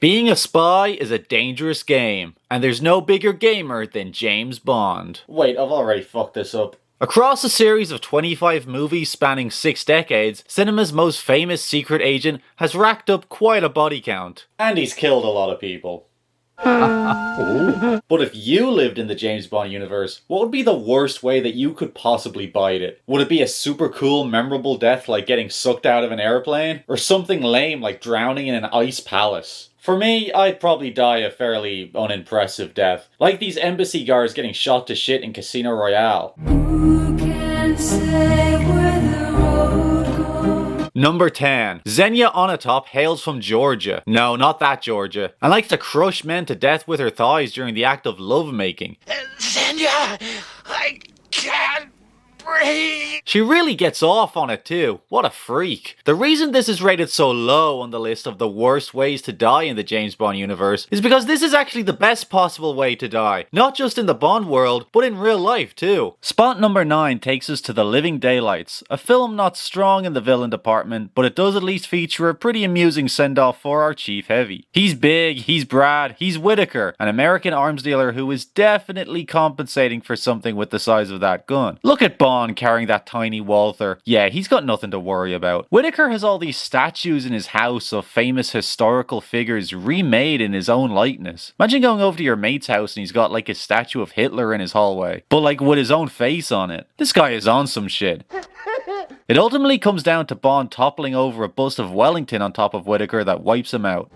Being a spy is a dangerous game, and there's no bigger gamer than James Bond. Wait, I've already fucked this up. Across a series of 25 movies spanning 6 decades, cinema's most famous secret agent has racked up quite a body count. And he's killed a lot of people. But if you lived in the James Bond universe, what would be the worst way that you could possibly bite it? Would it be a super cool, memorable death like getting sucked out of an airplane? Or something lame like drowning in an ice palace? For me, I'd probably die a fairly unimpressive death. Like these embassy guards getting shot to shit in Casino Royale. Who can say where the road goes? Number 10. Xenia Onatop hails from Georgia. No, not that Georgia. And likes to crush men to death with her thighs during the act of lovemaking. Xenia! I can't breathe! She really gets off on it too. What a freak. The reason this is rated so low on the list of the worst ways to die in the James Bond universe is because this is actually the best possible way to die. Not just in the Bond world, but in real life too. Spot number 9 takes us to The Living Daylights, a film not strong in the villain department, but it does at least feature a pretty amusing send-off for our chief heavy. He's big, he's Brad, he's Whitaker, an American arms dealer who is definitely compensating for something with the size of that gun. Look at Bond carrying that tiny Walther. Yeah, he's got nothing to worry about. Whitaker has all these statues in his house of famous historical figures remade in his own likeness. Imagine going over to your mate's house and he's got like a statue of Hitler in his hallway, but like with his own face on it. This guy is on some shit. It ultimately comes down to Bond toppling over a bust of Wellington on top of Whitaker that wipes him out.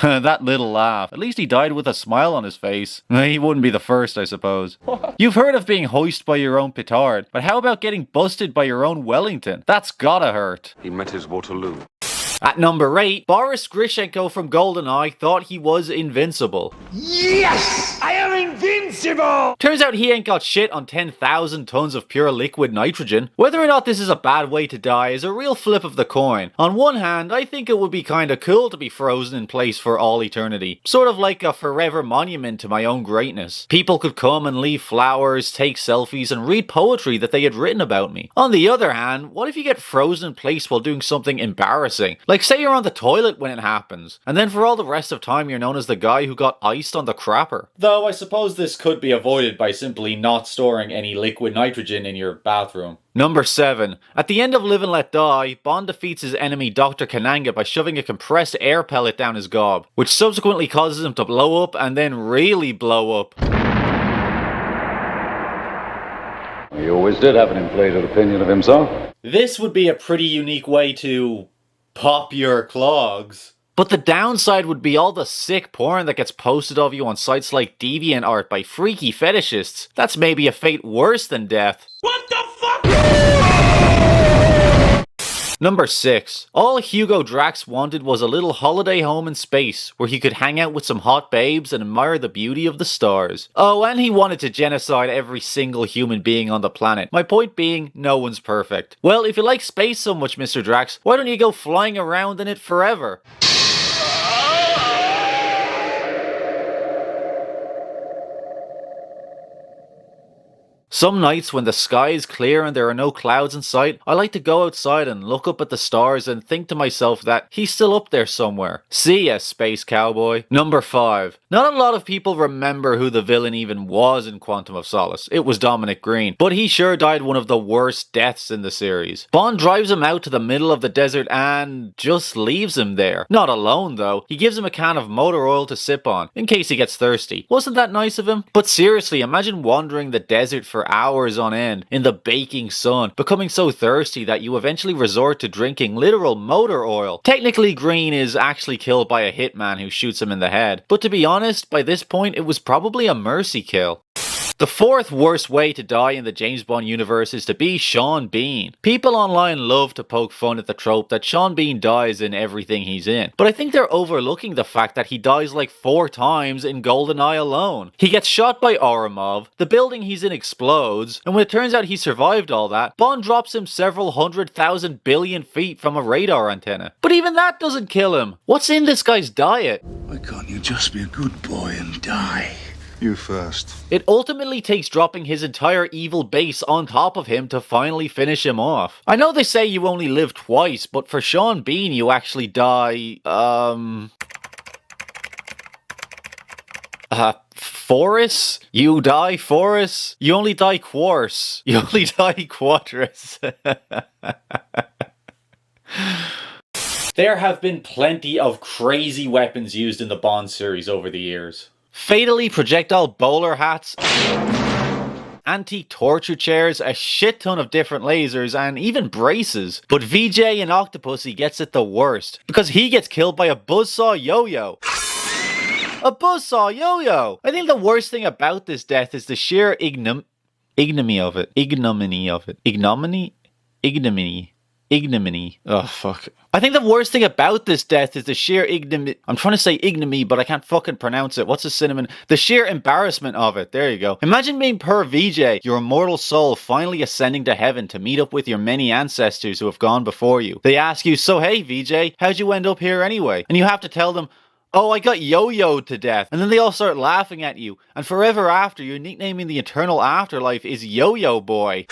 That little laugh. At least he died with a smile on his face. He wouldn't be the first, I suppose. You've heard of being hoisted by your own petard, but how about getting busted by your own Wellington? That's gotta hurt. He met his Waterloo. At number 8, Boris Grishenko from GoldenEye thought he was invincible. Yes! I am invincible! Turns out he ain't got shit on 10,000 tons of pure liquid nitrogen. Whether or not this is a bad way to die is a real flip of the coin. On one hand, I think it would be kinda cool to be frozen in place for all eternity. Sort of like a forever monument to my own greatness. People could come and leave flowers, take selfies, and read poetry that they had written about me. On the other hand, what if you get frozen in place while doing something embarrassing? Like say you're on the toilet when it happens, and then for all the rest of time you're known as the guy who got iced on the crapper. Though I suppose this could be avoided by simply not storing any liquid nitrogen in your bathroom. Number 7. At the end of Live and Let Die, Bond defeats his enemy Dr. Kananga by shoving a compressed air pellet down his gob, which subsequently causes him to blow up and then really blow up. He always did have an inflated opinion of himself. This would be a pretty unique way to pop your clogs. But the downside would be all the sick porn that gets posted of you on sites like DeviantArt by freaky fetishists. That's maybe a fate worse than death. What the fuck? Number 6. All Hugo Drax wanted was a little holiday home in space where he could hang out with some hot babes and admire the beauty of the stars. Oh, and he wanted to genocide every single human being on the planet. My point being, no one's perfect. Well, if you like space so much, Mr. Drax, why don't you go flying around in it forever? Some nights when the sky is clear and there are no clouds in sight, I like to go outside and look up at the stars and think to myself that he's still up there somewhere. See ya, space cowboy. Number 5. Not a lot of people remember who the villain even was in Quantum of Solace. It was Dominic Green, but he sure died one of the worst deaths in the series. Bond drives him out to the middle of the desert and just leaves him there. Not alone though. He gives him a can of motor oil to sip on, in case he gets thirsty. Wasn't that nice of him? But seriously, imagine wandering the desert for hours on end in the baking sun, becoming so thirsty that you eventually resort to drinking literal motor oil. Technically, Green is actually killed by a hitman who shoots him in the head, but to be honest, by this point it was probably a mercy kill. The 4th worst way to die in the James Bond universe is to be Sean Bean. People online love to poke fun at the trope that Sean Bean dies in everything he's in, but I think they're overlooking the fact that he dies like 4 times in GoldenEye alone. He gets shot by Ourumov, the building he's in explodes, and when it turns out he survived all that, Bond drops him several 100,000 billion feet from a radar antenna. But even that doesn't kill him. What's in this guy's diet? Why can't you just be a good boy and die? You first. It ultimately takes dropping his entire evil base on top of him to finally finish him off. I know they say you only live twice, but for Sean Bean you actually die, Forrest? You die Forrest? You only die Quarce. You only die Quadrus. There have been plenty of crazy weapons used in the Bond series over the years. Fatally projectile bowler hats, antique torture chairs, a shit ton of different lasers, and even braces. But VJ in Octopussy gets it the worst, because he gets killed by a buzzsaw yo-yo. A buzzsaw yo-yo! I think the worst thing about this death is the sheer ignominy of it. Ignominy. Oh, fuck. I think the worst thing about this death is the sheer ignominy. I'm trying to say ignominy, but I can't fucking pronounce it. What's a synonym? The sheer embarrassment of it. There you go. Imagine being per VJ, your immortal soul finally ascending to heaven to meet up with your many ancestors who have gone before you. They ask you, so hey VJ, how'd you end up here anyway? And you have to tell them, oh, I got yo-yoed to death. And then they all start laughing at you. And forever after, your nicknaming the eternal afterlife is Yo-Yo Boy.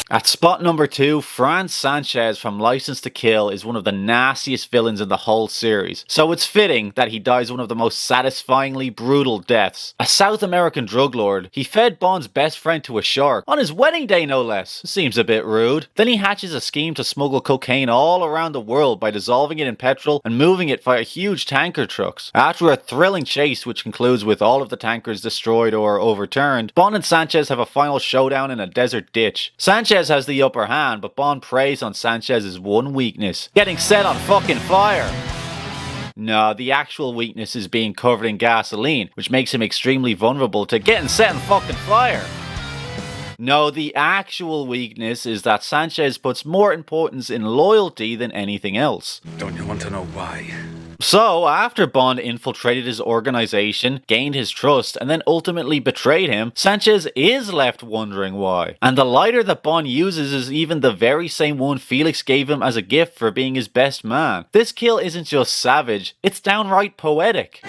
At spot number 2, Franz Sanchez from License to Kill is one of the nastiest villains in the whole series, so it's fitting that he dies one of the most satisfyingly brutal deaths. A South American drug lord, he fed Bond's best friend to a shark, on his wedding day no less. Seems a bit rude. Then he hatches a scheme to smuggle cocaine all around the world by dissolving it in petrol and moving it via huge tanker trucks. After a thrilling chase which concludes with all of the tankers destroyed or overturned, Bond and Sanchez have a final showdown in a desert ditch. Sanchez has the upper hand, but Bond preys on Sanchez's one weakness: getting set on fucking fire. No, the actual weakness is being covered in gasoline, which makes him extremely vulnerable to getting set on fucking fire. No, the actual weakness is that Sanchez puts more importance in loyalty than anything else. Don't you want to know why? So, after Bond infiltrated his organization, gained his trust, and then ultimately betrayed him, Sanchez is left wondering why. And the lighter that Bond uses is even the very same one Felix gave him as a gift for being his best man. This kill isn't just savage, it's downright poetic.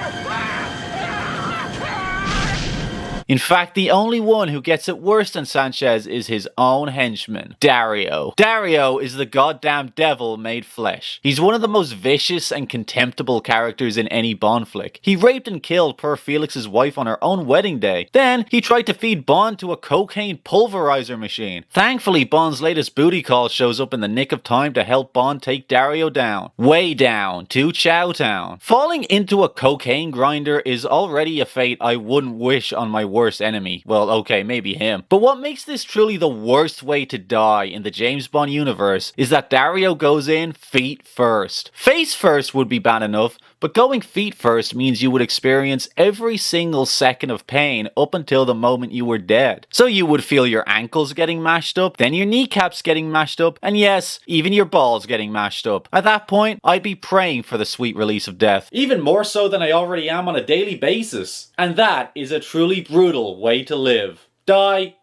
In fact, the only one who gets it worse than Sanchez is his own henchman, Dario. Dario is the goddamn devil made flesh. He's one of the most vicious and contemptible characters in any Bond flick. He raped and killed poor Felix's wife on her own wedding day. Then, he tried to feed Bond to a cocaine pulverizer machine. Thankfully, Bond's latest booty call shows up in the nick of time to help Bond take Dario down. Way down to Chowtown. Falling into a cocaine grinder is already a fate I wouldn't wish on my worst enemy. Well, okay, maybe him. But what makes this truly the worst way to die in the James Bond universe is that Dario goes in feet first. Face first would be bad enough, but going feet first means you would experience every single second of pain up until the moment you were dead. So you would feel your ankles getting mashed up, then your kneecaps getting mashed up, and yes, even your balls getting mashed up. At that point, I'd be praying for the sweet release of death. Even more so than I already am on a daily basis. And that is a truly brutal way to live. Die.